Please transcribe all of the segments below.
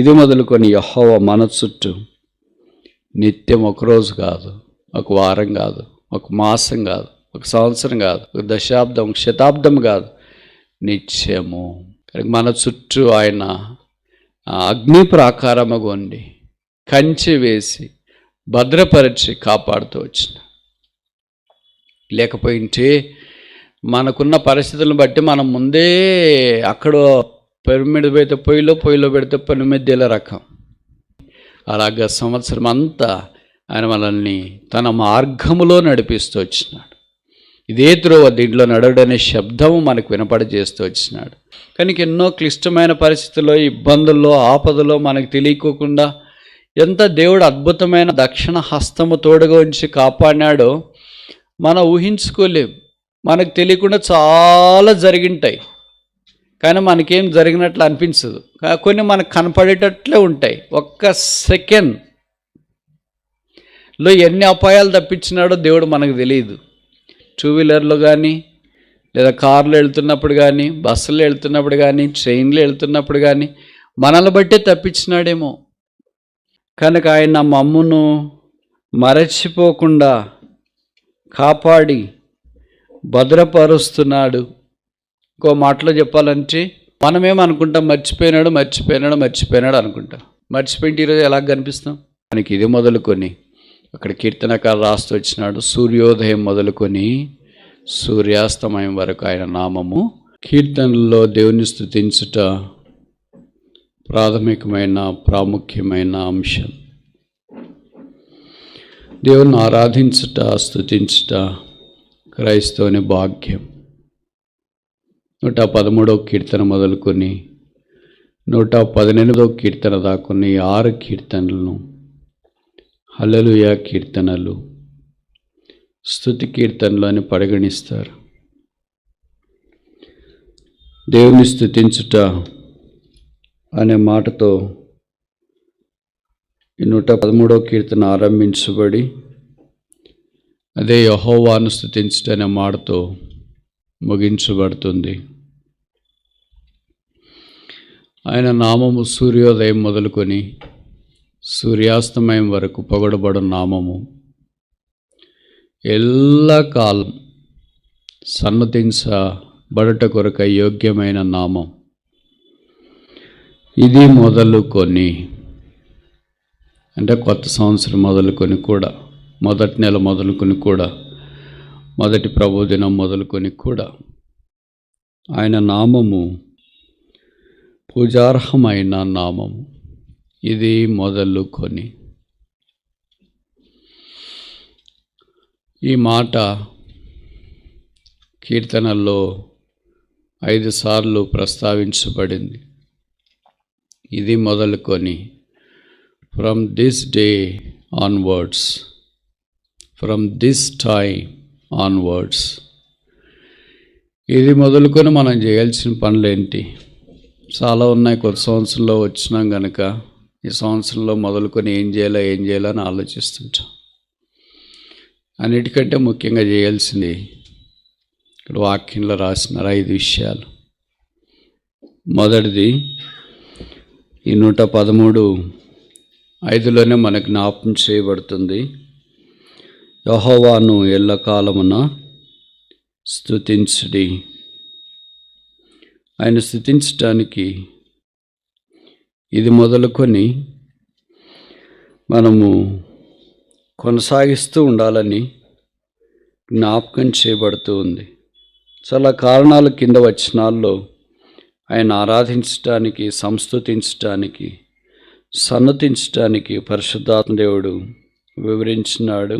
ఇది మొదలుకొని యెహోవా మన చుట్టూ నిత్యం ఒకరోజు కాదు, ఒక వారం కాదు, ఒక మాసం కాదు, ఒక సంవత్సరం కాదు, ఒక దశాబ్దం, ఒక శతాబ్దం కాదు, నిత్యము మన చుట్టూ ఆయన అగ్ని ప్రాకారముగా ఉండి కంచె వేసి భద్రపరిచి కాపాడుతూ వచ్చిన. లేకపోయింటే మనకున్న పరిస్థితులను బట్టి మనం ముందే అక్కడ పొయ్యి మీద పెడితే పొయ్యిలో పెడితే పొయ్యి మీద రకం. అలాగా సంవత్సరం అంతా ఆయన మనల్ని తన మార్గములో నడిపిస్తూ వచ్చినాడు. ఇదే త్రోవ, దీంట్లో నడవడనే శబ్దము మనకు వినపడజేస్తూ వచ్చినాడు. కానీ ఎన్నో క్లిష్టమైన పరిస్థితుల్లో, ఇబ్బందుల్లో, ఆపదలో మనకు తెలియకోకుండా ఎంత దేవుడు అద్భుతమైన దక్షిణ హస్తము తోడుగా ఉంచి కాపాడినాడో మనం ఊహించుకోలేం. మనకు తెలియకుండా చాలా జరిగింటాయి, కానీ మనకేం జరిగినట్లు అనిపించదు. కొన్ని మనకు కనపడేటట్లే ఉంటాయి. ఒక్క సెకండ్లో ఎన్ని అపాయాలు తప్పించినాడో దేవుడు మనకు తెలియదు. 2 వీలర్లో కానీ, లేదా కార్లో వెళ్తున్నప్పుడు కానీ, బస్సులో వెళ్తున్నప్పుడు కానీ, ట్రైన్లో వెళ్తున్నప్పుడు కానీ మనల్ని బట్టే తప్పించినాడేమో. కనుక ఆయన మమ్మును మరచిపోకుండా కాపాడి భద్రపరుస్తున్నాడు. ఇంకో మాటలో చెప్పాలంటే మనమేమనుకుంటాం, మర్చిపోయినాడు అనుకుంటాం. మర్చిపోయింటే ఈరోజు ఎలా కనిపిస్తాం? మనకి ఇది మొదలుకొని అక్కడ కీర్తనకారు రాస్తూ వచ్చినాడు, సూర్యోదయం మొదలుకొని సూర్యాస్తమయం వరకు ఆయన నామము. కీర్తనలో దేవుని స్తుతించుట ప్రాముఖ్యమైన అంశం. దేవుని ఆరాధించుట, స్తుతించుట క్రైస్తవుని భాగ్యం. 113వ కీర్తన మొదలుకొని 118వ కీర్తన దాకుని 6 కీర్తనలను హల్లెలూయా కీర్తనలు, స్తుతి కీర్తనలు అని పరిగణిస్తారు. దేవుని స్తుతించుట అనే మాటతో ఈ 113వ కీర్తన ఆరంభించబడి అదే యెహోవాను స్తుతించుట అనే మాటతో ముగించబడుతుంది. ఆయన నామము సూర్యోదయం మొదలుకొని సూర్యాస్తమయం వరకు పొగడబడు నామము. ఎల్లకాలం సన్నతించబడుట కొరకై యోగ్యమైన నామం. ఇది మొదలుకొని అంటే కొత్త సంవత్సరం మొదలుకొని కూడా, మొదటి నెల మొదలుకొని కూడా, మొదటి ప్రభుదినం మొదలుకొని కూడా ఆయన నామము పూజార్హమైన నామము. ఇది మొదలుకొని. ఈ మాట కీర్తనల్లో 5 సార్లు ప్రస్తావించబడింది. ఇది మొదలుకొని, from this day onwards, from this time onwards. ఇది మొదలుకొని మనం చేయాల్సిన పనులు ఏంటి? చాలా ఉన్నాయి. కొత్త సంవత్సరంలో వచ్చినాం కనుక ఈ సంవత్సరంలో మొదలుకొని ఏం చేయాలో అని ఆలోచిస్తుంటాం. అన్నిటికంటే ముఖ్యంగా చేయాల్సింది ఇక్కడ వాక్యంలో రాసిన 5 విషయాలు. మొదటిది ఈ 113:5లోనే మనకు జ్ఞాపకం చేయబడుతుంది, యెహోవాను ఎల్లకాలమున స్తుతించుడి. ఆయన స్తుతించటానికి ఇది మొదలుకొని మనము కొనసాగిస్తూ ఉండాలని జ్ఞాపకం చేయబడుతూ ఉంది. చాలా కారణాలు కింద వచనాల్లో ఆయన ఆరాధించటానికి, సంస్తుతించటానికి, సన్నతించటానికి పరిశుద్ధాత్మ దేవుడు వివరించినాడు.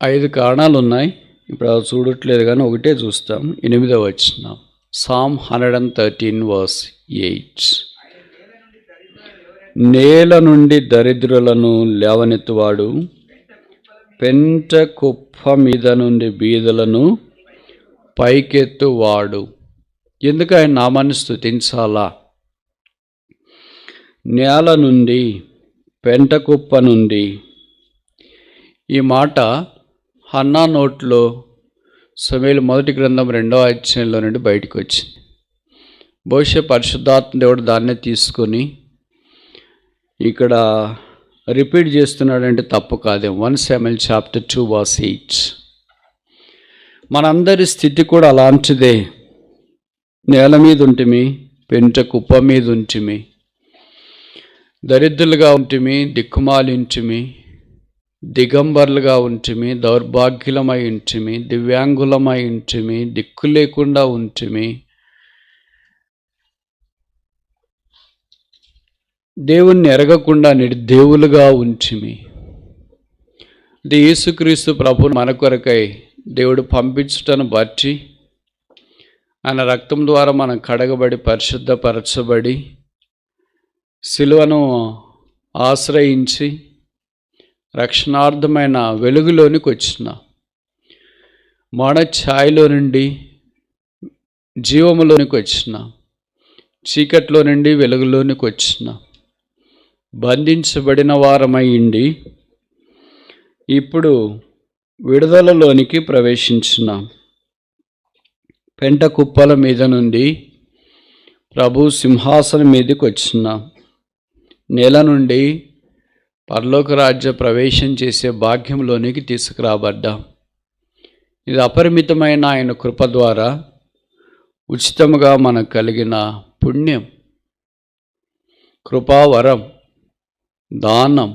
5 కారణాలు ఉన్నాయి. ఇప్పుడు అవి చూడట్లేదు కానీ ఒకటే చూస్తాం. 8వ వచనం, Psalm 113:8. నేల నుండి దరిద్రులను లేవనెత్తువాడు, పెంట కుప్ప మీద నుండి బీదలను పైకెత్తువాడు. ఎందుకు ఆయన నామాన్ని స్తుతించాలా? నేల నుండి, పెంట కుప్ప నుండి. ఈ మాట హన్నా నోట్లో సమూయేలు మొదటి గ్రంథం 2వ అధ్యాయంలో నుండి బయటకు వచ్చింది. బహుశా పరిశుద్ధాత్మ దేవుడు దాన్నే తీసుకొని ఇక్కడ రిపీట్ చేస్తున్నాడంటే తప్పు కాదేమో. 1 Samuel chapter 2 verse 8. మనందరి స్థితి కూడా అలాంటిదే. నేల మీద ఉంటిమి, పెంట కుప్ప మీద ఉంటిమి, దరిద్రులుగా ఉంటిమి, దిక్కుమాలి ఉంటిమి, దిగంబర్లుగా ఉంటిమి, దౌర్భాగ్యులమై ఉంటిమి, దివ్యాంగులమై ఉంటిమి, దిక్కు లేకుండా ఉంటిమి, దేవుణ్ణి ఎరగకుండా నిర్దేవులుగా ఉంచిమి. ఇది యేసుక్రీస్తు ప్రభు మన కొరకై దేవుడు పంపించుటను బట్టి ఆయన రక్తం ద్వారా మనం కడగబడి పరిశుద్ధపరచబడి సిలువను ఆశ్రయించి రక్షణార్థమైన వెలుగులోనికి వచ్చిన మరణ ఛాయలో నుండి జీవములోనికి వచ్చిన చీకట్లో నుండి వెలుగులోనికి వచ్చిన బంధించబడిన వారమై ఉండి ఇప్పుడు విడుదలలోనికి ప్రవేశించిన పెంట కుప్పల మీద నుండి ప్రభు సింహాసనం మీదకి వచ్చిన నేల నుండి పరలోక రాజ్య ప్రవేశం చేసే భాగ్యంలోనికి తీసుకురాబడ్డా. ఇది అపరిమితమైన ఆయన కృప ద్వారా ఉచితముగా మనకు కలిగిన పుణ్యం, కృపావరం, దానం.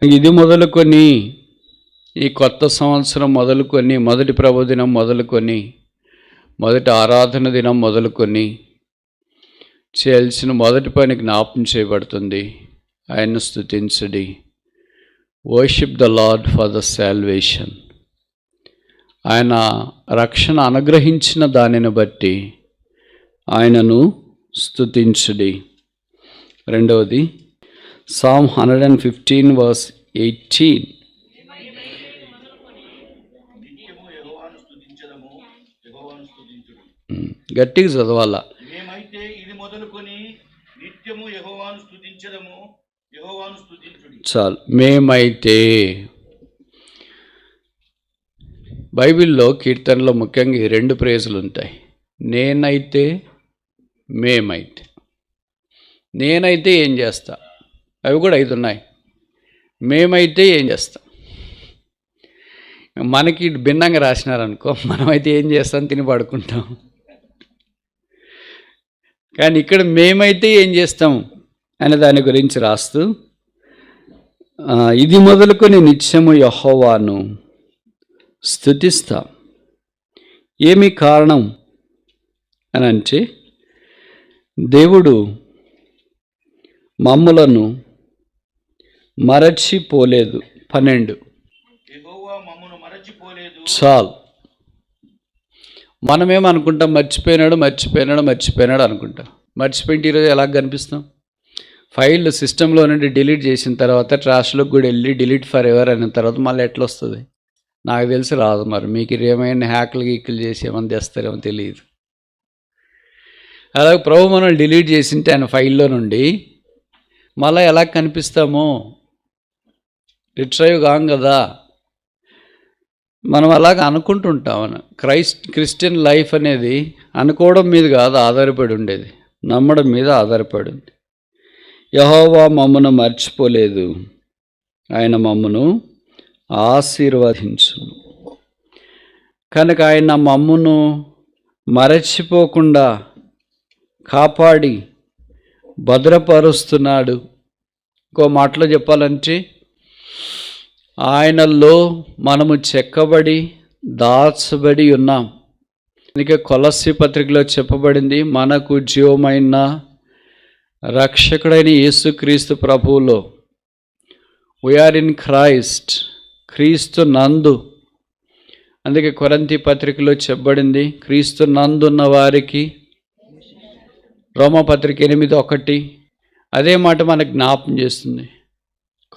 ఇది మొదలుకొని ఈ కొత్త సంవత్సరం మొదలుకొని, మొదటి ప్రభుదినం మొదలుకొని, మొదటి ఆరాధన దినం మొదలుకొని చేయాల్సిన మొదటి పని జ్ఞాపం చేయబడుతుంది. ఆయన్ను స్తుతించడి. Worship the Lord for the salvation. ఆయన రక్షణ అనుగ్రహించిన దానిని బట్టి ఆయనను స్తుతించడి. రెండవది Psalm 115 verse 18. గట్టిగా చదవాలా. మేమైతే ఇది మొదలుకొని నిత్యము యెహోవాను స్తుతించదము, యెహోవాను స్తుతించుడి. చాలు. మేమైతే బైబిల్లో కీర్తనలో ముఖ్యంగా ఈ 2 ప్రేజులు ఉంటాయి. నేనైతే, మేమైతే. నేనైతే ఏం చేస్తా, అవి కూడా 5 ఉన్నాయి. మేమైతే ఏం చేస్తాం. మనకి భిన్నంగా రాసినారనుకో, మనమైతే ఏం చేస్తాం, తిని పడుకుంటాం. కానీ ఇక్కడ మేమైతే ఏం చేస్తాం అనే దాని గురించి రాస్తూ, ఇది మొదలుకొని నిత్యము యెహోవాను స్తుతిస్తాం. ఏమి కారణం అని అంటే, దేవుడు మమ్ములను మరచిపోలేదు. 12. యెహోవా మమ్మును మరచిపోలేదు. చాలు. మనమేమనుకుంటాం, మర్చిపోయినాడు అనుకుంటాం. మర్చిపోయింటే ఈరోజు ఎలా కనిపిస్తాం? ఫైల్ సిస్టంలో నుండి డిలీట్ చేసిన తర్వాత ట్రాష్లోకి కూడా వెళ్ళి డిలీట్ ఫర్ ఎవర్ అయిన తర్వాత మళ్ళీ ఎట్లా వస్తుంది నాకు తెలిసి రాదు. మరి మీకు ఏమైనా హ్యాక్లు గీక్లు చేసి ఏమైనా తెస్తారేమో తెలియదు. అలాగే ప్రభు మనం డిలీట్ చేసింటే ఆయన ఫైల్లో నుండి మళ్ళీ ఎలా కనిపిస్తామో రిట్రైవ్ కాం కదా. మనం అలాగ అనుకుంటుంటాం. క్రిస్టియన్ లైఫ్ అనేది అనుకోవడం మీద కాదు ఆధారపడి ఉండేది, నమ్మడం మీద ఆధారపడి ఉంది. యెహోవా మమ్మును మర్చిపోలేదు, ఆయన మమ్మును ఆశీర్వదించును. కనుక ఆయన మమ్మును మరచిపోకుండా కాపాడి భద్రపరుస్తున్నాడు. ఇంకో మాటలో చెప్పాలంటే ఆయనలో మనము చెక్కబడి దాచబడి ఉన్నాం. అందుకే కొలస్సీ పత్రికలో చెప్పబడింది, మనకు జీవమైన రక్షకుడైన యేసుక్రీస్తు ప్రభువులో వీఆర్ ఇన్ క్రైస్ట్, క్రీస్తు నందు. అందుకే కొరింథీ పత్రికలో చెప్పబడింది, క్రీస్తు నందున్న వారికి. రోమపత్రిక 8:1 అదే మాట మనకు జ్ఞాపం చేస్తుంది.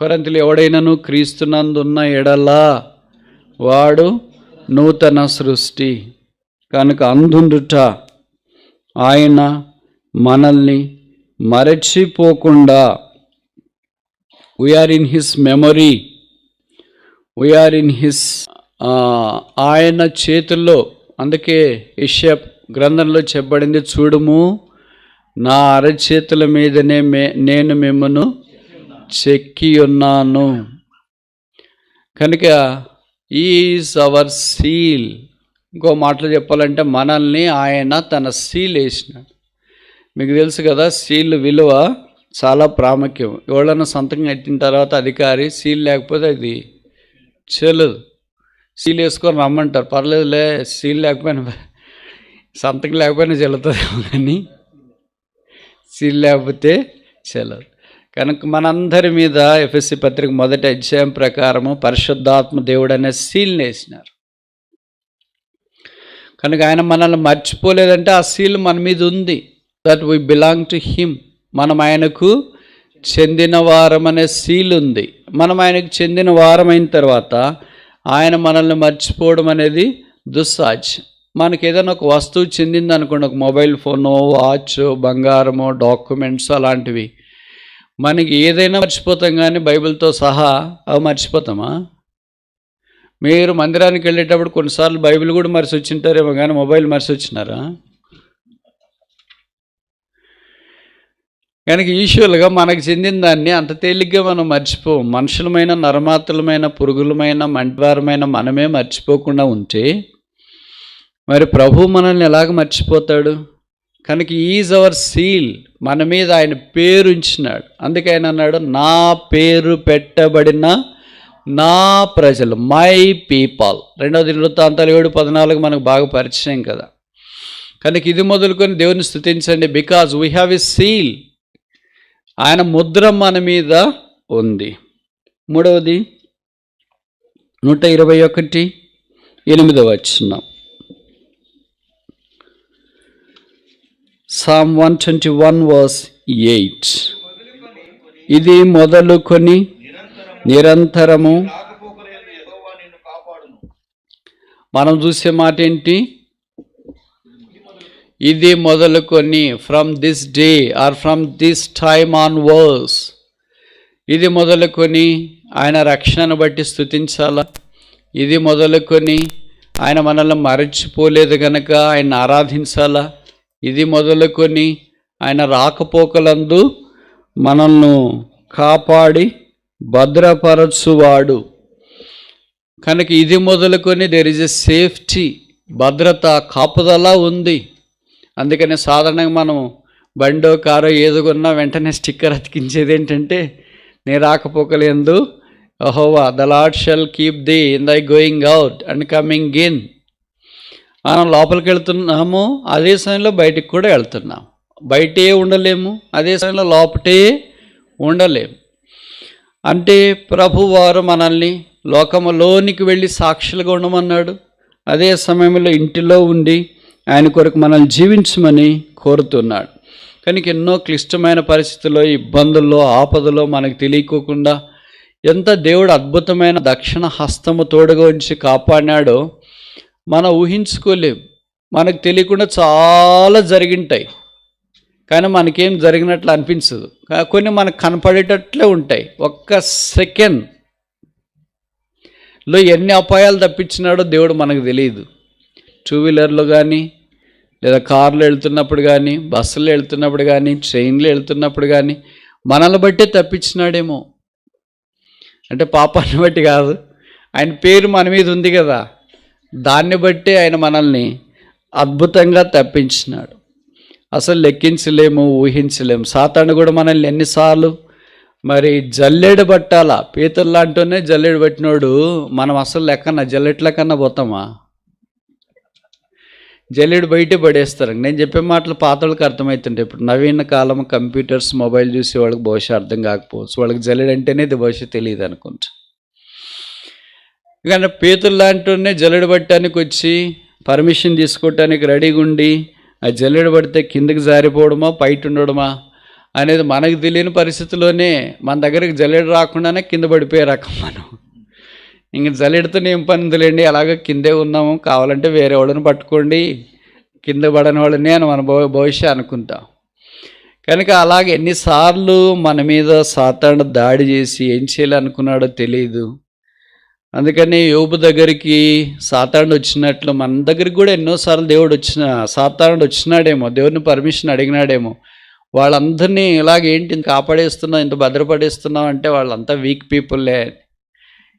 కొరింథీలో ఎవడైనాను క్రీస్తునందున్న ఎడలా వాడు నూతన సృష్టి. కనుక అందుండుట ఆయన మనల్ని మరచిపోకుండా we are in his memory, we are in his ఆయన చేతుల్లో అందుకే యెషయా గ్రంథంలో చెప్పబడింది, చూడుము నా అరచేతుల మీదనే నేను మిమ్మను చెక్కి ఉన్నాను. కనుక ఈజ్ అవర్ సీల్. ఇంకో మాటలు చెప్పాలంటే మనల్ని ఆయన తన సీల్ వేసినాడు. మీకు తెలుసు కదా, సీల్ విలువ చాలా ప్రాముఖ్యం. ఎవరైనా సంతకం పెట్టిన తర్వాత అధికారి సీల్ లేకపోతే అది చెల్లదు. సీల్ వేసుకొని రమ్మంటారు, పర్లేదులే సీల్ లేకపోయినా సంతకం లేకపోయినా చెల్లుతుందేమో, కానీ సీల్ లేకపోతే చెల్లదు. కనుక మనందరి మీద ఎఫెసీ పత్రిక 1వ అధ్యాయం ప్రకారము పరిశుద్ధాత్మ దేవుడు అనే సీల్ని వేసినారు. కనుక ఆయన మనల్ని మర్చిపోలేదంటే ఆ సీల్ మన మీద ఉంది. That we belong to him. మనం ఆయనకు చెందిన వారం అనే సీల్ ఉంది. మనం ఆయనకు చెందిన వారం అయిన తర్వాత ఆయన మనల్ని మర్చిపోవడం అనేది దుస్సాధ్యం. మనకి ఏదైనా ఒక వస్తువు చెందింది అనుకోండి, ఒక మొబైల్ ఫోను, వాచ్, బంగారము, డాక్యుమెంట్స్ అలాంటివి, మనకి ఏదైనా మర్చిపోతాం, కానీ బైబిల్తో సహా అవి మర్చిపోతామా? మీరు మందిరానికి వెళ్ళేటప్పుడు కొన్నిసార్లు బైబిల్ కూడా మరిచి వచ్చింటారేమో, కానీ మొబైల్ మరిచి వచ్చినారా? కనుక యూజువల్గా మనకు చెందిన దాన్ని అంత తేలిగ్గా మనం మర్చిపోం. మనుషులమైన, నరమాతులమైన, పురుగులమైన, మంటివారమైన మనమే మర్చిపోకుండా ఉంటే మరి ప్రభు మనల్ని ఎలాగ మర్చిపోతాడు? కనుక ఈజ్ అవర్ సీల్. మన మీద ఆయన పేరు ఉంచినాడు. అందుకే ఆయన అన్నాడు, నా పేరు పెట్టబడిన నా ప్రజలు, మై పీపుల్. 2వ దినవృత్తాంతాలు 7:14 మనకు బాగా పరిచయం కదా. కనుక ఇది మొదలుకొని దేవుని స్తుతించండి, because we have a seal. ఆయన ముద్ర మన మీద ఉంది. 3వది 121:8 వచనం. Psalm 121:8. ఇది మొదలుకొని నిరంతరము. రాకపోకలందు యెహోవా నిన్ను కాపాడును. మనం చూసే మాట ఏంటి? ఇది మొదలుకొని, from this day or from this time onwards. ఇది మొదలుకొని ఆయన రక్షణను బట్టి స్తుతించాలా. ఇది మొదలుకొని ఆయన మనల్ని మరచిపోలేదు కనుక ఆయన ఆరాధించాలా. ఇది మొదలుకొని ఆయన రాకపోకలందు మనల్ని కాపాడి భద్రపరచువాడు. కనుక ఇది మొదలుకొని దెర్ ఇస్ ఎ సేఫ్టీ, భద్రత, కాపుదల ఉంది. అందుకని సాధారణంగా మనం బండో కారో ఏదో కొన్నా వెంటనే స్టిక్కర్ అతికించేది ఏంటంటే, నీ రాకపోకలందు యెహోవా the Lord shall keep thee in thy going out and coming in. మనం లోపలికి వెళ్తున్నాము, అదే సమయంలో బయటికి కూడా వెళ్తున్నాం. బయటే ఉండలేము, అదే సమయంలో లోపటే ఉండలేము. అంటే ప్రభువారు మనల్ని లోకములోనికి వెళ్ళి సాక్షులుగా ఉండమన్నాడు. అదే సమయంలో ఇంటిలో ఉండి ఆయన కొరకు మనల్ని జీవించమని కోరుతున్నాడు. కనుక ఎన్నో క్లిష్టమైన పరిస్థితుల్లో, ఇబ్బందుల్లో, ఆపదలో మనకు తెలియకోకుండా ఎంత దేవుడు అద్భుతమైన దక్షిణ హస్తము తోడుగా ఉంచి కాపాడినాడో మనం ఊహించుకోలేం. మనకు తెలియకుండా చాలా జరిగింటాయి, కానీ మనకేం జరిగినట్లు అనిపించదు. కొన్ని మనకు కనపడేటట్లే ఉంటాయి. ఒక్క సెకండ్లో ఎన్ని అపాయాలు తప్పించినాడో దేవుడు మనకు తెలియదు. 2 వీలర్లో కానీ, లేదా కార్లో వెళ్తున్నప్పుడు కానీ, బస్సులో వెళ్తున్నప్పుడు కానీ, ట్రైన్లో వెళ్తున్నప్పుడు కానీ మనల్ని బట్టే తప్పించినాడేమో. అంటే పాపాన్ని బట్టి కాదు, ఆయన పేరు మన మీద ఉంది కదా, దాన్ని బట్టి ఆయన మనల్ని అద్భుతంగా తప్పించినాడు. అసలు లెక్కించలేము, ఊహించలేము. సాతాను కూడా మనల్ని ఎన్నిసార్లు మరి జల్లెడ పట్టాలా. పీతలు లాంటినే జల్లెడ పట్టినోడు మనం అసలు లెక్కన జల్లెట్ల కన్నా పోతామా? జల్లెడు బయటే పడేస్తారు. నేను చెప్పే మాటలు పాతలకు అర్థమవుతుంటాయి. ఇప్పుడు నవీన కాలం కంప్యూటర్స్, మొబైల్ చూసి వాళ్ళకి బహుశా అర్థం కాకపోవచ్చు. వాళ్ళకి జల్లెడు అంటేనే ఇది బహుశా తెలియదు అనుకుంటా. కానీ పీతలు లాంటినే జల్లెడ పట్టడానికి వచ్చి పర్మిషన్ తీసుకోవటానికి రెడీగా ఉండి ఆ జల్లెడ పడితే కిందకి జారిపోవడమా, బయట ఉండడమా అనేది మనకు తెలియని పరిస్థితిలోనే మన దగ్గరికి జల్లెడ రాకుండానే కింద పడిపోయే రకం మనం. ఇంక జల్లెడతో ఏం పని ఉందిలేండి, అలాగే కిందే ఉన్నాము, కావాలంటే వేరే వాళ్ళని పట్టుకోండి, కింద పడని వాళ్ళని అని మన భవిష్యత్ అనుకుంటాం. కనుక అలాగే ఎన్నిసార్లు మన మీద సాతాను దాడి చేసి ఏం చేయాలనుకున్నాడో తెలియదు. అందుకని యోబు దగ్గరికి సాతానుడు వచ్చినట్లు మన దగ్గరికి కూడా ఎన్నోసార్లు దేవుడు సాతానుడు వచ్చినాడేమో, దేవుడిని పర్మిషన్ అడిగినాడేమో. వాళ్ళందరినీ ఇలాగేంటి కాపాడేస్తున్నావు, ఇంత భద్రపడేస్తున్నావు అంటే వాళ్ళంతా వీక్ పీపుల్లే.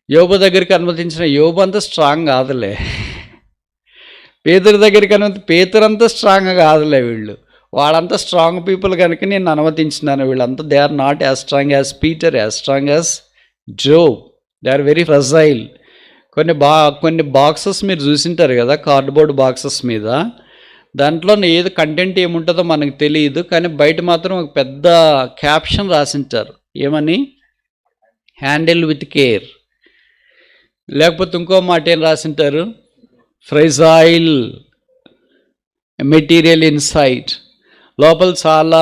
యోబు దగ్గరికి అనుమతించిన యోబు అంతా స్ట్రాంగ్ కాదులే. పేతురు దగ్గరికి పేతురు అంతా స్ట్రాంగ్ కాదులే. వాళ్ళంతా స్ట్రాంగ్ పీపుల్ కనుక నేను అనుమతించినాను. వీళ్ళంతా they are not as strong as Peter, as strong as Job. They are very fragile. కొన్ని బాక్సెస్ మీరు చూసింటారు కదా, కార్డ్బోర్డ్ బాక్సెస్ మీద. దాంట్లో ఏది కంటెంట్ ఏముంటుందో మనకు తెలియదు, కానీ బయట మాత్రం ఒక పెద్ద క్యాప్షన్ రాసింటారు. ఏమని? Handle with care. లేకపోతే ఇంకో మాట ఏం రాసింటారు? Fragile material insight. లోపల చాలా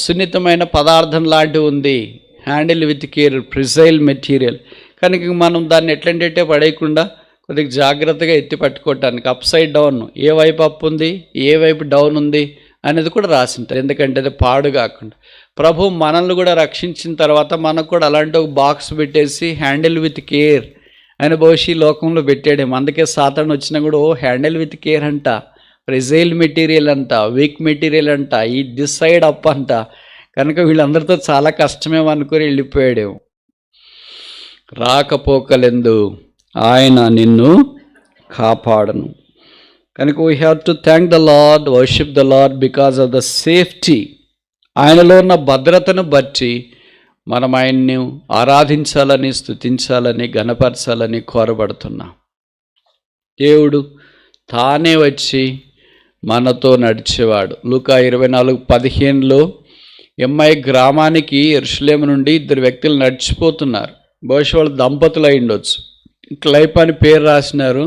సున్నితమైన పదార్థం లాంటివి ఉంది. Handle with care, fragile material. కనుక మనం దాన్ని ఎట్లంటే పడేయకుండా కొద్దిగా జాగ్రత్తగా ఎత్తి పట్టుకోవటానికి అప్ సైడ్ డౌన్, ఏ వైపు అప్ ఉంది, ఏ వైపు డౌన్ ఉంది అనేది కూడా రాసింటారు. ఎందుకంటే అది పాడు కాకుండా. ప్రభు మనల్ని కూడా రక్షించిన తర్వాత మనకు కూడా అలాంటి ఒక బాక్స్ పెట్టేసి హ్యాండిల్ విత్ కేర్ అని బహుశా లోకంలో పెట్టాడేమో. అందుకే సాతాను వచ్చినా కూడా హ్యాండిల్ విత్ కేర్ అంట, ఫ్రెజైల్ మెటీరియల్ అంట, వీక్ మెటీరియల్ అంట, ఈ దిస్ సైడ్ అప్ అంట. కనుక వీళ్ళందరితో చాలా కష్టమేమో అనుకుని వెళ్ళిపోయాడేమో. రాకపోకలెందు ఆయన నిన్ను కాపాడను. కనుక we have to thank the lord, worship the lord because of the safety. ఆయనలో ఉన్న భద్రతను బట్టి మనం ఆయన్ని ఆరాధించాలని, స్తుతించాలని, ఘనపరచాలని కోరబడుతున్నాం. దేవుడు తానే వచ్చి మనతో నడిచేవాడు. లూకా 24:15లో ఎమ్మై గ్రామానికి యెరూషలేము నుండి 2 వ్యక్తులు నడిచిపోతున్నారు. బహుశా వాళ్ళు దంపతులు అయి ఉండొచ్చు. క్లైప్ అని పేరు రాసినారు.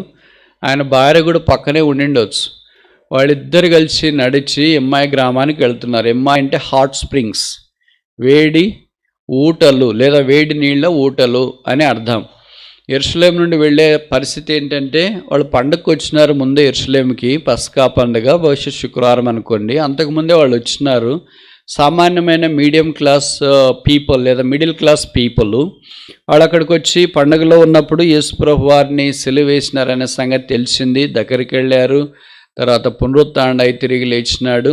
ఆయన భార్య కూడా పక్కనే ఉండిండొచ్చు. వాళ్ళిద్దరు కలిసి నడిచి ఎమ్మాయి గ్రామానికి వెళ్తున్నారు. ఎమ్మాయి అంటే హాట్ స్ప్రింగ్స్, వేడి ఊటలు లేదా వేడి నీళ్ళ ఊటలు అని అర్థం. యెరూషలేం నుండి వెళ్ళే పరిస్థితి ఏంటంటే వాళ్ళు పండుగకు వచ్చినారు ముందే యెరూషలేంకి, పస్కా పండుగ, బహుశా శుక్రవారం అనుకోండి. అంతకుముందే వాళ్ళు వచ్చినారు. సామాన్యమైన మీడియం క్లాస్ పీపుల్ లేదా మిడిల్ క్లాస్ పీపుల్. వాళ్ళు అక్కడికి వచ్చి పండుగలో ఉన్నప్పుడు యేసుప్రభు వారిని సిలువ వేసినారనే సంగతి తెలిసింది. దగ్గరికి వెళ్ళారు. తర్వాత పునరుత్థానుడై తిరిగి లేచినాడు.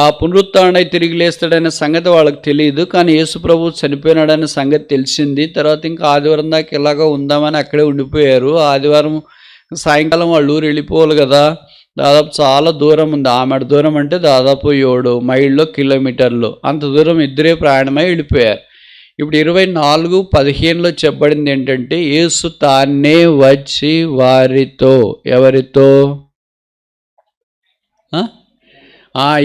ఆ పునరుత్థానుడై తిరిగి లేస్తాడనే సంగతి వాళ్ళకి తెలియదు, కానీ యేసుప్రభు చనిపోయినాడనే సంగతి తెలిసింది. తర్వాత ఇంకా ఆదివారం దాకా ఎలాగో ఉందామని అక్కడే ఉండిపోయారు. ఆదివారం సాయంకాలం వాళ్ళ ఊరు వెళ్ళిపోవాలి కదా. దాదాపు చాలా దూరం ఉంది. ఆమెడ దూరం అంటే దాదాపు 7 మైళ్ళు కిలోమీటర్లు. అంత దూరం ఇద్దరే ప్రయాణమై వెళ్ళిపోయారు. ఇప్పుడు 24:15లో చెప్పబడింది ఏంటంటే యేసు తానే వచ్చి వారితో, ఎవరితో?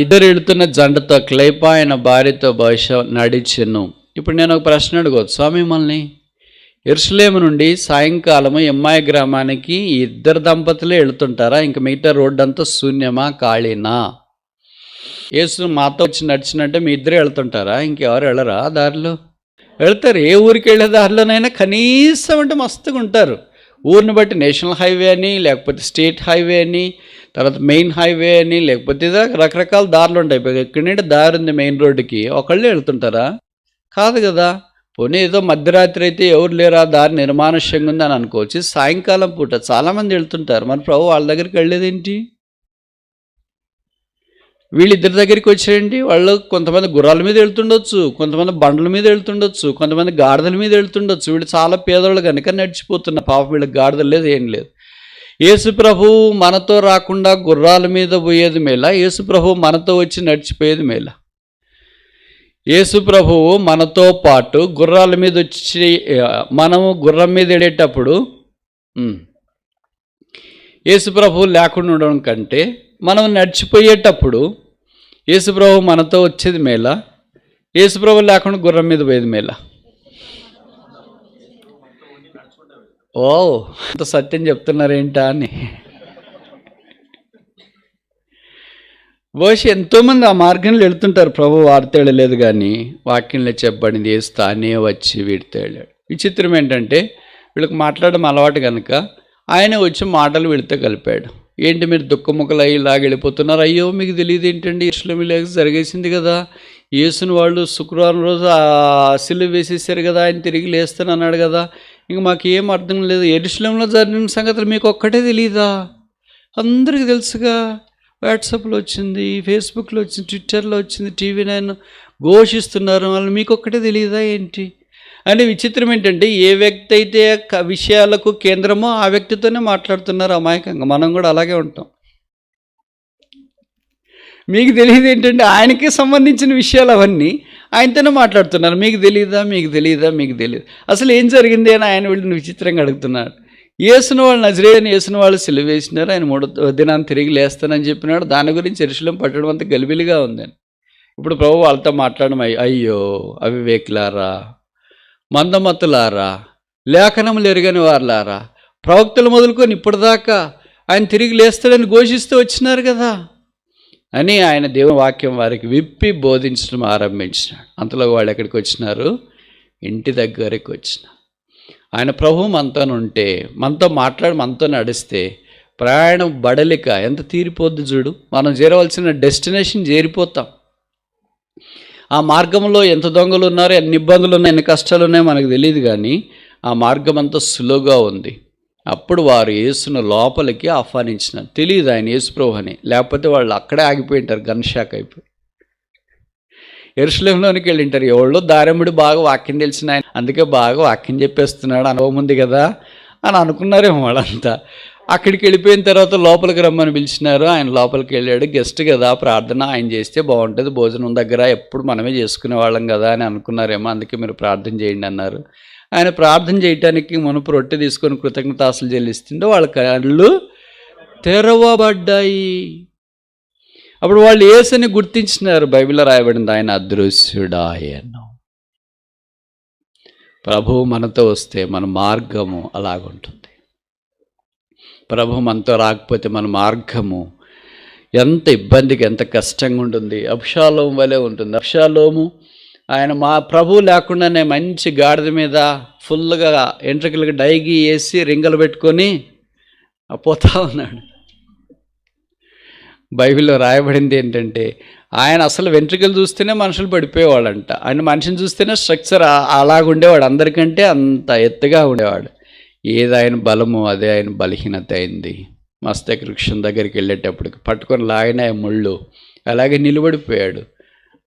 ఇద్దరు వెళుతున్న జంటతో, క్లైపా ఆయన భార్యతో బహుశా నడిచెను. ఇప్పుడు నేను ఒక ప్రశ్న అడగవచ్చు, స్వామి మిమ్మల్ని యెరూషలేము నుండి సాయంకాలము ఎమ్మాయి గ్రామానికి 2 దంపతులే వెళుతుంటారా? ఇంక మిగతా రోడ్డు అంతా శూన్యమా, ఖాళీనా? యేసు మాతో వచ్చి నడిచినట్టే మీ ఇద్దరే వెళ్తుంటారా? ఇంకెవరు వెళ్ళరా దారిలో? వెళ్తారు. ఏ ఊరికి వెళ్ళే దారిలోనైనా కనీసం అంటే మస్తుగా ఉంటారు. ఊరిని బట్టి నేషనల్ హైవే అని, లేకపోతే స్టేట్ హైవే అని, తర్వాత మెయిన్ హైవే అని, లేకపోతే రకరకాల దారులు ఉంటాయి. ఎక్కడి నుండి దారి ఉంది మెయిన్ రోడ్డుకి, ఒకళ్ళే వెళ్తుంటారా? కాదు కదా. పోనీ ఏదో మధ్యరాత్రి అయితే ఎవరు లేరా, దారి నిర్మానుష్యంగా ఉంది అని అనుకోవచ్చు. సాయంకాలం పూట చాలామంది వెళ్తుంటారు. మరి ప్రభు వాళ్ళ దగ్గరికి వెళ్ళేదేంటి? వీళ్ళిద్దరి దగ్గరికి వచ్చేయండి. వాళ్ళు కొంతమంది గుర్రాల మీద వెళ్తుండొచ్చు, కొంతమంది బండ్ల మీద వెళ్తుండొచ్చు, కొంతమంది గాడిదల మీద వెళ్తుండొచ్చు. వీళ్ళు చాలా పేదవాళ్ళు కనుక నడిచిపోతున్నారు. పాపం వీళ్ళకి గాడిదలు లేదు, ఏం లేదు. యేసు ప్రభు మనతో రాకుండా గుర్రాల మీద పోయేది మేలా, యేసు ప్రభు మనతో వచ్చి నడిచిపోయేది మేలా? యేసు ప్రభువు మనతో పాటు గుర్రాల మీద వచ్చి, మనము గుర్రం మీద వెళ్ళేటప్పుడు యేసు ప్రభువు లేకుండా ఉండడం కంటే మనం నడిచిపోయేటప్పుడు యేసు ప్రభువు మనతో వచ్చేది మేలా, యేసు ప్రభువు లేకుండా గుర్రం మీద పోయేది మేలా? ఓ, అంత సత్యం చెప్తున్నారేంటా అని. బహుశా ఎంతోమంది ఆ మార్గంలో వెళ్తుంటారు. ప్రభు వారితో వెళ్ళలేదు, కానీ వాక్యంలో చెప్పబడింది యేసు తానే వచ్చి వీడితో వెళ్ళాడు. విచిత్రం ఏంటంటే వీళ్ళకి మాట్లాడడం అలవాటు కనుక ఆయన వచ్చి మాటలు వీడితో కలిపాడు. ఏంటి మీరు దుఃఖముఖలు ఇలాగ వెళ్ళిపోతున్నారు? అయ్యో మీకు తెలియదు ఏంటండి, యెరూషలేములో జరిగేసింది కదా, యేసుని వాళ్ళు శుక్రవారం రోజు సిలువ వేసేసారు కదా, ఆయన తిరిగి లేస్తాను అన్నాడు కదా, ఇంక మాకు ఏం అర్థం లేదు. యెరూషలేములో జరిగిన సంగతులు మీకు ఒక్కటే తెలియదా? అందరికీ తెలుసుగా. వాట్సాప్లో వచ్చింది, ఫేస్బుక్లో వచ్చింది, ట్విట్టర్లో వచ్చింది, TV9 ఘోషిస్తున్నారు. వాళ్ళు మీకు ఒక్కటే తెలియదా ఏంటి? అంటే విచిత్రం ఏంటంటే, ఏ వ్యక్తి అయితే విషయాలకు కేంద్రమో ఆ వ్యక్తితోనే మాట్లాడుతున్నారు అమాయకంగా. మనం కూడా అలాగే ఉంటాం. మీకు తెలియదు ఏంటంటే, ఆయనకి సంబంధించిన విషయాలు అవన్నీ ఆయనతోనే మాట్లాడుతున్నారు. మీకు తెలియదా, మీకు తెలియదా, మీకు తెలియదు. అసలు ఏం జరిగింది అని ఆయన వీళ్ళని విచిత్రంగా అడుగుతున్నాడు. యేసును వాళ్ళు నజరేయుడైన యేసును వాళ్ళు సిలువ వేసినారు, ఆయన 3వ దినాన్ని తిరిగి లేస్తానని చెప్పినాడు. దాని గురించి యెరూషలేము పట్టడం అంతా గలిబిలిగా ఉందని. ఇప్పుడు ప్రభు వాళ్ళతో మాట్లాడడం, అయ్యో అవివేకులారా, మందమతులారా, లేఖనములు ఎరుగని వారులారా, ప్రవక్తలు మొదలుకొని ఇప్పటిదాకా ఆయన తిరిగి లేస్తాడని ఘోషిస్తూ వచ్చినారు కదా అని ఆయన దేవుని వాక్యం వారికి విప్పి బోధించడం ఆరంభించినాడు. అంతలో వాళ్ళు ఎక్కడికి వచ్చినారు? ఇంటి దగ్గరికి వచ్చినారు. ఆయన ప్రభు మనతో ఉంటే, మనతో మాట్లాడి, మనతో నడిస్తే ప్రయాణం బడలిక ఎంత తీరిపోద్ది చూడు. మనం చేరవలసిన డెస్టినేషన్ చేరిపోతాం. ఆ మార్గంలో ఎంత దొంగలు ఉన్నారో, ఎన్ని ఇబ్బందులు ఉన్నాయి, ఎన్ని కష్టాలు ఉన్నాయో మనకు తెలియదు, కానీ ఆ మార్గం అంతా సులువుగా ఉంది. అప్పుడు వారు యేసును లోపలికి ఆహ్వానించినారు. తెలియదు ఆయన యేసు ప్రభు అని, లేకపోతే వాళ్ళు అక్కడే ఆగిపోయి ఉంటారు, గన్ షాక్ అయిపోయి. యెరూషలేములోనికి వెళ్ళి ఉంటారు. ఎవరో దారెముడు బాగా వాక్యం తెలిసిన ఆయన, అందుకే బాగా వాక్యం చెప్పేస్తున్నాడు, అనుభవం ఉంది కదా అని అనుకున్నారేమో వాళ్ళంతా. అక్కడికి వెళ్ళిపోయిన తర్వాత లోపలికి రమ్మని పిలిచినారు. ఆయన లోపలికి వెళ్ళాడు. గెస్ట్ కదా, ప్రార్థన ఆయన చేస్తే బాగుంటుంది, భోజనం దగ్గర ఎప్పుడు మనమే చేసుకునే వాళ్ళం కదా అని అనుకున్నారేమో, అందుకే మీరు ప్రార్థన చేయండి అన్నారు. ఆయన ప్రార్థన చేయటానికి మునుపు రొట్టె తీసుకొని కృతజ్ఞతాస్తులు చెల్లిస్తుంటే వాళ్ళ కళ్ళు తెరవబడ్డాయి. అప్పుడు వాళ్ళు యేసుని గుర్తించినారు. బైబిల్లో రాయబడింది, ఆయన అదృశ్యుడాయను. ప్రభువు మనతో వస్తే మన మార్గము అలాగుంటుంది. ప్రభు మనతో రాకపోతే మన మార్గము ఎంత ఇబ్బందిగా, ఎంత కష్టంగా ఉంటుంది. అబ్షాలోము వలె ఉంటుంది. అబ్షాలోము ఆయన మా ప్రభు లేకుండానే మంచి గాడిద మీద ఫుల్గా ఎంట్రకలకు డైగి వేసి రింగలు పెట్టుకొని పోతా ఉన్నాడు. బైబిల్లో రాయబడింది ఏంటంటే, ఆయన అసలు వెంట్రుకలు చూస్తేనే మనుషులు పడిపోయేవాడంట. ఆయన మనిషిని చూస్తేనే స్ట్రక్చర్ అలాగుండేవాడు, అందరికంటే అంత ఎత్తుగా ఉండేవాడు. ఏది ఆయన బలము అదే ఆయన బలహీనత అయింది. మస్తక వృక్షం దగ్గరికి వెళ్ళేటప్పటికి పట్టుకొని లాగిన ముళ్ళు అలాగే నిలబడిపోయాడు.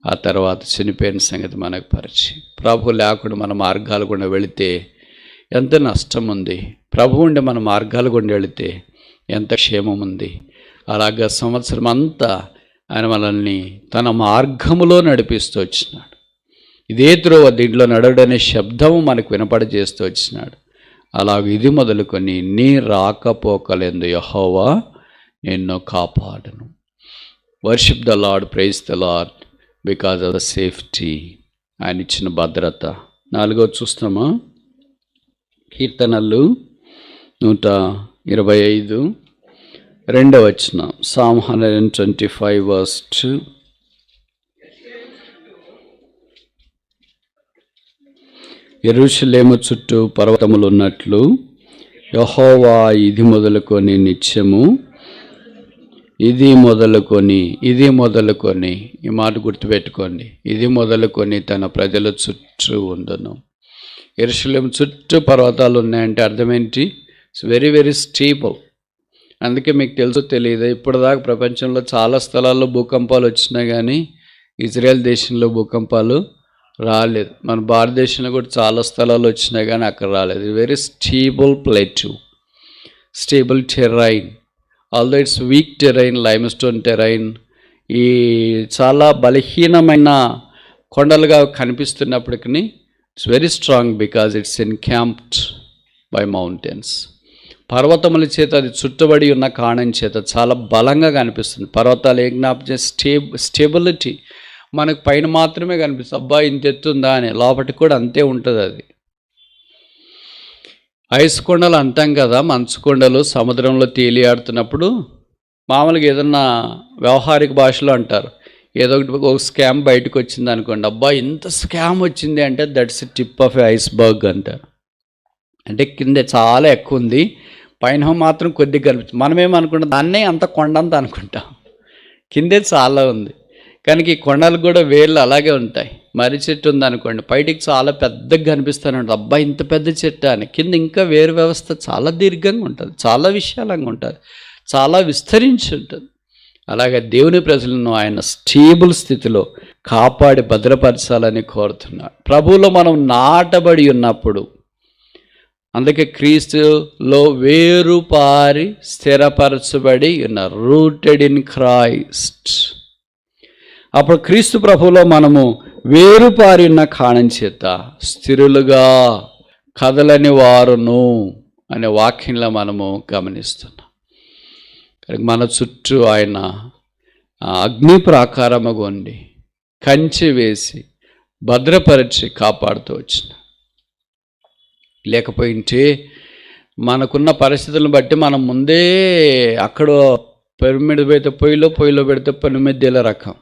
ఆ తర్వాత చనిపోయిన సంగతి మనకు పరిచయం. ప్రభు లేకుండా మన మార్గాలు గుండా వెళితే ఎంత నష్టం ఉంది, ప్రభు ఉండి మన మార్గాలు గుండా వెళితే ఎంత క్షేమం ఉంది. అలాగా సంవత్సరం అంతా ఆయన మనల్ని తన మార్గములో నడిపిస్తూ వచ్చినాడు. ఇదే త్రోవ, దీంట్లో నడవడనే శబ్దము మనకు వినపడజేస్తూ వచ్చినాడు. అలాగే ఇది మొదలుకొని నీ రాకపోకలందు యెహోవా నిన్ను కాపాడును. Worship the Lord, praise the Lord because of the safety, ఆయన ఇచ్చిన భద్రత. 4వ చూస్తామా? కీర్తనలు 125 2వ వచనం. Psalm 125 verse 2. యెరూషలేము చుట్టూ పర్వతములు ఉన్నట్లు యెహోవా ఇది మొదలుకొని నిత్యము, ఇది మొదలుకొని ఈ మాట గుర్తుపెట్టుకోండి, ఇది మొదలుకొని తన ప్రజల చుట్టూ ఉండును. యెరూషలేము చుట్టూ పర్వతాలు ఉన్నాయంటే అర్థమేంటి? It's very very stable. అందుకే మీకు తెలుసో తెలియదు, ఇప్పటిదాకా ప్రపంచంలో చాలా స్థలాల్లో భూకంపాలు వచ్చినా కానీ ఇజ్రాయెల్ దేశంలో భూకంపాలు రాలేదు. మన భారతదేశంలో కూడా చాలా స్థలాలు వచ్చినా కానీ అక్కడ రాలేదు. Very stable plate, stable terrain. Although it's weak terrain, limestone terrain, ఈ చాలా బలహీనమైన కొండలుగా కనిపిస్తున్నప్పటికీ it's very strong because it's encamped by mountains. పర్వతముల చేత అది చుట్టబడి ఉన్న కారణం చేత చాలా బలంగా కనిపిస్తుంది. పర్వతాలు ఏం జ్ఞాపకం? స్టేబిలిటీ. మనకు పైన మాత్రమే కనిపిస్తుంది, అబ్బా ఇంత ఎత్తుందా అని, లోపలికి కూడా అంతే ఉంటుంది. అది ఐస్ కొండలు అంటాం కదా, మంచు కొండలు సముద్రంలో తేలియాడుతున్నప్పుడు మామూలుగా ఏదన్నా వ్యవహారిక భాషలో అంటారు, ఏదో ఒక స్కామ్ బయటకు వచ్చింది అనుకోండి, అబ్బా ఇంత స్కామ్ వచ్చింది అంటే దట్స్ టిప్ ఆఫ్ ఐస్బర్గ్ అంటారు. అంటే కింద చాలా ఎక్కువ ఉంది, పైన మాత్రం కొద్దిగా కనిపిస్తుంది. మనమేమనుకుంటాం, దాన్నే అంత కొండంత అనుకుంటాం, కిందే చాలా ఉంది. కానీ ఈ కొండలు కూడా వేళ్ళు అలాగే ఉంటాయి. మర్రి చెట్టు ఉందనుకోండి, బయటికి చాలా పెద్దగా కనిపిస్తూనే ఉంటుంది, అబ్బా ఇంత పెద్ద చెట్టు అని. కింద ఇంకా వేరు వ్యవస్థ చాలా దీర్ఘంగా ఉంటుంది, చాలా విశాలంగా ఉంటుంది, చాలా విస్తరించి ఉంటుంది. అలాగే దేవుని ప్రజలను ఆయన స్టేబుల్ స్థితిలో కాపాడి భద్రపరచాలని కోరుతున్నాడు. ప్రభువులో మనం నాటబడి ఉన్నప్పుడు, అందుకే క్రీస్తులో వేరుపారి స్థిరపరచబడి ఉన్నారు, రూటెడ్ ఇన్ క్రైస్ట్. అప్పుడు క్రీస్తు ప్రభువులో మనము వేరుపారి ఉన్న కారణం చేత స్థిరులుగా కదలని వారును అనే వాక్యంలో మనము గమనిస్తున్నాం. మన చుట్టూ ఆయన అగ్ని ప్రాకారముగా ఉండి కంచె వేసి భద్రపరిచి కాపాడుతూ వచ్చిన. లేకపోయింటే మనకున్న పరిస్థితులను బట్టి మనం ముందే అక్కడ పిరమిడ్ పెడితే పొయ్యిలో పెడితే పెనుమిద్దెల రకం.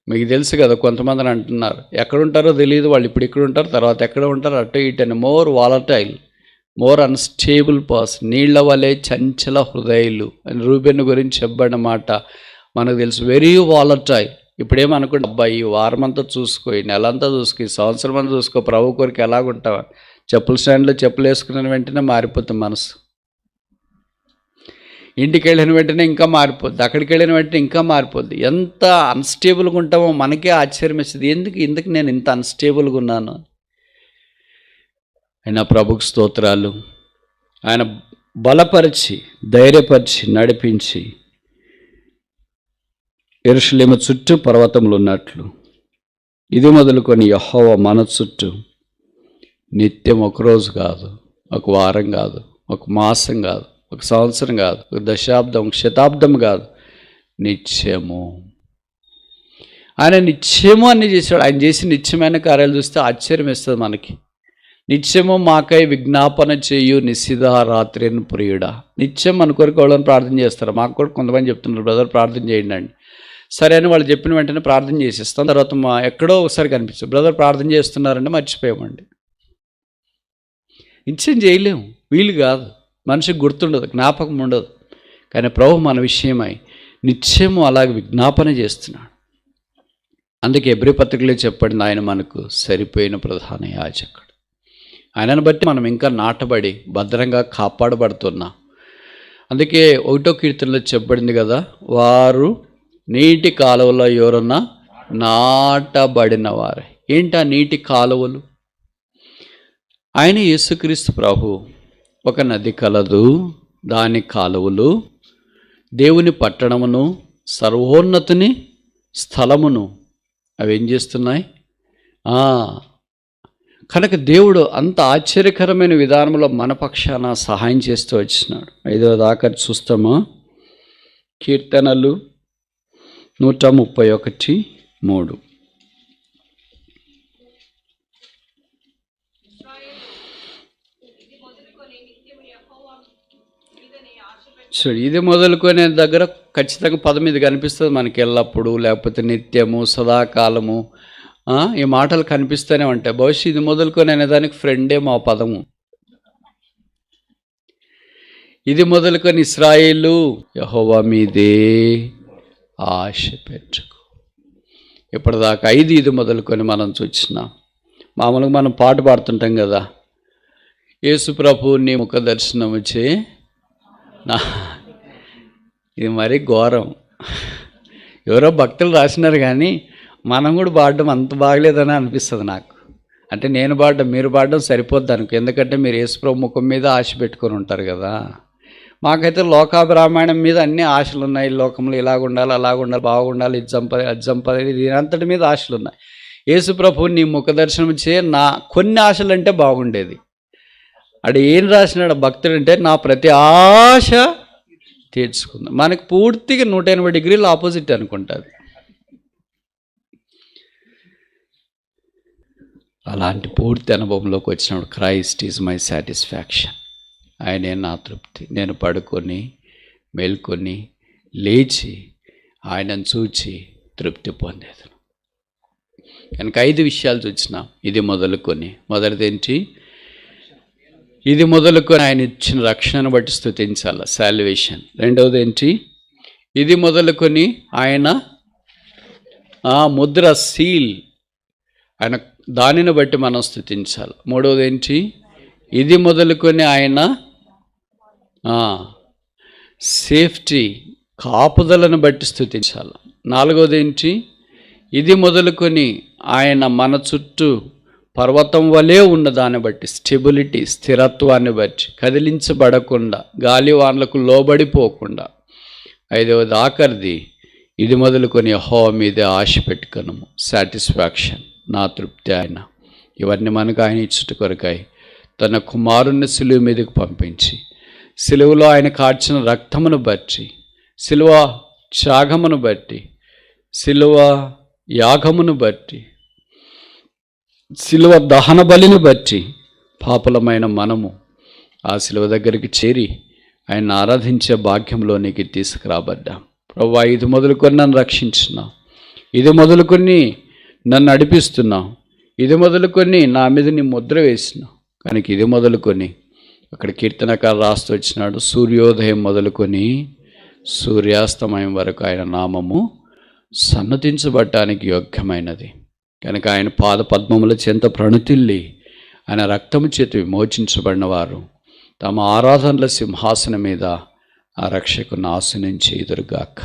మీకు తెలుసు కదా, కొంతమంది అంటున్నారు ఎక్కడుంటారో తెలియదు, వాళ్ళు ఇప్పుడు ఇక్కడ ఉంటారు, తర్వాత ఎక్కడ ఉంటారు, అటు ఇటు అని. More volatile, more unstable person, నీళ్ల వలె చంచల హృదయాలు అని రూబెన్ గురించి చెప్పబడిన మాట మనకు తెలుసు. Very volatile. ఇప్పుడేమనుకుంటే అబ్బాయి ఈ వారం అంతా చూసుకో, ఈ నెలంతా చూసుకో, ఈ సంవత్సరం అంతా చూసుకో, ప్రభు కొరకు ఎలాగుంటావా. చెప్పుల స్టాండ్లో చెప్పులు వేసుకున్న వెంటనే మారిపోతుంది మనసు. ఇంటికి వెళ్ళిన వెంటనే ఇంకా మారిపోద్ది, అక్కడికి వెళ్ళిన వెంటనే ఇంకా మారిపోద్ది. ఎంత అన్స్టేబుల్గా ఉంటామో మనకే ఆశ్చర్యం వేస్తుంది, ఎందుకు నేను ఇంత అన్స్టేబుల్గా ఉన్నాను. ఆయన ప్రభుకు స్తోత్రాలు. ఆయన బలపరిచి ధైర్యపరిచి నడిపించి యెరూషలేము చుట్టూ పర్వతములు ఉన్నట్లు ఇది మొదలుకొని యెహోవా మన చుట్టూ నిత్యం ఒకరోజు కాదు, ఒక వారం కాదు, ఒక మాసం కాదు, ఒక సంవత్సరం కాదు, ఒక దశాబ్దం, ఒక శతాబ్దం కాదు, నిత్యము. ఆయన నిత్యము అన్ని చేశాడు. ఆయన చేసి నిత్యమైన కార్యాలు చూస్తే ఆశ్చర్యం వేస్తుంది మనకి. నిత్యము మాకై విజ్ఞాపన చేయు నిశిధ రాత్రిని ప్రియుడా. నిత్యం మన కొరకు వాళ్ళని ప్రార్థన చేస్తారు. మాకు కూడా కొంతమంది చెప్తున్నారు, బ్రదర్ ప్రార్థన చేయండి అండి. సరే అని వాళ్ళు చెప్పిన వెంటనే ప్రార్థన చేసేస్తాం. తర్వాత ఎక్కడో ఒకసారి కనిపిస్తుంది, బ్రదర్ ప్రార్థన చేస్తున్నారంటే మర్చిపోయామండి. నిత్యం చేయలేము, వీలు కాదు, మనిషికి గుర్తుండదు, జ్ఞాపకం ఉండదు. కానీ ప్రభు మన విషయమై నిత్యము అలాగే విజ్ఞాపన చేస్తున్నాడు. అందుకే హెబ్రీ పత్రికలో చెప్పబడింది, ఆయన మనకు సరిపోయిన ప్రధాన యాజకుడు. ఆయనను బట్టి మనం ఇంకా నాటబడి భద్రంగా కాపాడబడుతున్నాం. అందుకే 1వ కీర్తనలో చెప్పబడింది కదా, వారు నీటి కాలువలో ఎవరన్నా నాటబడిన వారే. ఏంటి ఆ నీటి కాలువలు? ఆయన యేసుక్రీస్తు ప్రభు. ఒక నది కలదు, దాని కాలువలు దేవుని పట్టణమును సర్వోన్నతుని స్థలమును అవి ఏం చేస్తున్నాయి. కనుక దేవుడు అంత ఆశ్చర్యకరమైన విధానంలో మన పక్షాన సహాయం చేస్తూ వచ్చినాడు. 5వ దాకా చూస్తామా? కీర్తనలు 131:3. చూడు, ఇది మొదలుకొనే దగ్గర ఖచ్చితంగా పదం ఇది కనిపిస్తుంది మనకి ఎల్లప్పుడు, లేకపోతే నిత్యము, సదాకాలము, ఈ మాటలు కనిపిస్తూనే ఉంటాయి. బహుశా ఇది మొదలుకొని అనేదానికి ఫ్రెండే మా పదము. ఇది మొదలుకొని ఇశ్రాయేలు యెహోవా మీదే ఆశ పెట్టుకో. ఇప్పటిదాకా 5 ఇది మొదలుకొని మనం చూసినాం. మామూలుగా మనం పాట పాడుతుంటాం కదా, యేసు ప్రభు నీ ముఖ దర్శనం వచ్చే నా. ఇది మరీ ఘోరం. ఎవరో భక్తులు రాసినారు కానీ మనం కూడా పాడడం అంత బాగలేదని అనిపిస్తుంది నాకు. అంటే నేను పాడడం, మీరు పాడడం సరిపోద్ది అనుకో. ఎందుకంటే మీరు యేసుప్రభు ముఖం మీద ఆశ పెట్టుకొని ఉంటారు కదా. మాకైతే లోకాభిరామాయణం మీద అన్ని ఆశలు ఉన్నాయి. లోకంలో ఇలాగ ఉండాలి, అలాగ ఉండాలి, బాగుండాలి, ఇది సంపద, అది సంపద, దీనంతటి మీద ఆశలు ఉన్నాయి. యేసుప్రభు నీ ముఖ దర్శనం చే నా కొన్ని ఆశలు అంటే బాగుండేది. అడు ఏం రాసినాడు భక్తుడు అంటే, నా ప్రతి ఆశ తీర్చుకుందాం. మనకు పూర్తిగా 180 డిగ్రీలు ఆపోజిట్ అనుకుంటుంది. అలాంటి పూర్తి అనుభవంలోకి వచ్చినప్పుడు క్రైస్ట్ ఈజ్ మై సాటిస్ఫాక్షన్. ఆయనే నా తృప్తి. నేను పడుకొని మేల్కొని లేచి ఆయనను చూచి తృప్తి పొందేది. కనుక 5 విషయాలు చూసినాం. ఇది మొదలుకొని, మొదటిదేంటి? ఇది మొదలుకొని ఆయన ఇచ్చిన రక్షణను బట్టి స్తుతించాలి, సాల్వేషన్. రెండవది ఏంటి? ఇది మొదలుకొని ఆయన ముద్ర సీల్ ఆయన, దానిని బట్టి మనం స్తుతించాలి. మూడవది ఏంటి? ఇది మొదలుకొని ఆయన సేఫ్టీ, కాపుదలను బట్టి స్తుతించాలి. నాలుగవది ఏంటి? ఇది మొదలుకొని ఆయన మన చుట్టూ పర్వతం వలె ఉన్న దాన్ని బట్టి, స్టెబిలిటీ, స్థిరత్వాన్ని బట్టి, కదిలించబడకుండా, గాలివాన్లకు లోబడిపోకుండా. ఐదవది ఆఖరిది, ఇది మొదలుకొని యెహోవా మీదే ఆశ పెట్టుకొనుము, సాటిస్ఫాక్షన్, నా తృప్తి ఆయన. ఇవన్నీ మనకు ఆయన ఇచ్చుట కొరకై తన కుమారుణ్ణి సిలువ మీదకు పంపించి, సిలువలో ఆయన కార్చిన రక్తమును బట్టి, సిలువ త్యాగమును బట్టి, సిలువ యాగమును బట్టి, సిలువ దహన బలిని బట్టి పాపులమైన మనము ఆ సిలువ దగ్గరికి చేరి ఆయన ఆరాధించే భాగ్యంలోనికి తీసుకురాబడ్డాం. ప్రభువా, ఇది మొదలుకొని నన్ను రక్షించున్నావు, ఇది మొదలుకొని నన్ను నడిపిస్తున్నావు, ఇది మొదలుకొని నా మీద నీ ముద్ర వేసినావు. కనుక ఇది మొదలుకొని, అక్కడ కీర్తనకారు రాస్తూ వచ్చినాడు, సూర్యోదయం మొదలుకొని సూర్యాస్తమయం వరకు ఆయన నామము సన్నతించబడటానికి యోగ్యమైనది. కనుక ఆయన పాద పద్మముల చెంత ప్రణుతిల్లి ఆయన రక్తము చేతి విమోచించబడిన వారు తమ ఆరాధనల సింహాసనం మీద ఆ రక్షకుని ఆశీనుంచి ఎదురుగాక.